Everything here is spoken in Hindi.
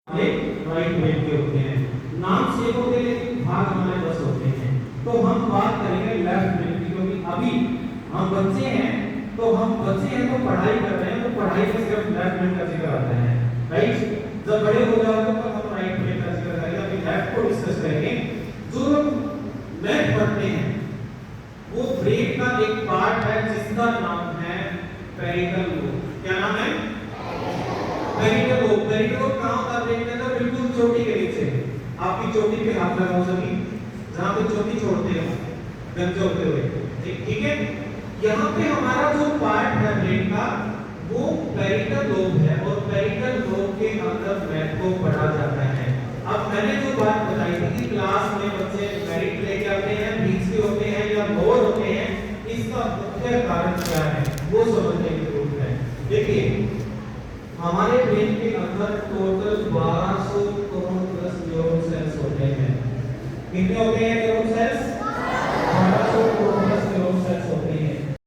राइट ब्रेन के होते हैं। नाम सेम होते हैं लेकिन भाग हमारे 10 होते हैं। तो हम बात करेंगे लेफ्ट ब्रेन की, क्योंकि अभी हम बच्चे हैं तो पढ़ाई कर रहे हैं, तो पढ़ाई में सिर्फ लेफ्ट ब्रेन का जिक्र आता है, राइट। जब बड़े हो जाओगे तो हम राइट ब्रेन का जिक्र करेंगे। अभी लेफ्ट को डिस्कस करेंगे। जो लोग लेफ्ट पढ़ते हैं वो ब्रेन का एक पार्ट है जिसका नाम है पेरिटल लोब। क्या नाम है? Parietal lobe. पेरिटल लोब कहां होता है ब्रेन के अंदर? बिल्कुल चोटी के नीचे। आपकी चोटी पे हाथ लगाओ सभी, जहां पे चोटी छोड़ते हो गंजे होते हुए, ठीक है। यहाँ पे हमारा जो पार्ट है ब्रेन का वो पेरिटल लोब है, और पेरिटल लोब के अंदर मैथ को पढ़ा जाता है। अब मैंने जो बात बताई थी कि क्लास में बच्चे मेरिट लेके आते हैं, बीच होते हैं या बोर होते हैं, इसका मुख्य कारण क्या है वो समझने की जरूरत है। देखिए हमारे ब्रेन के अंदर total 1200 crore plus neuron cells होते हैं। कितने होते हैं neuron cells? 1200 crore plus neuron cells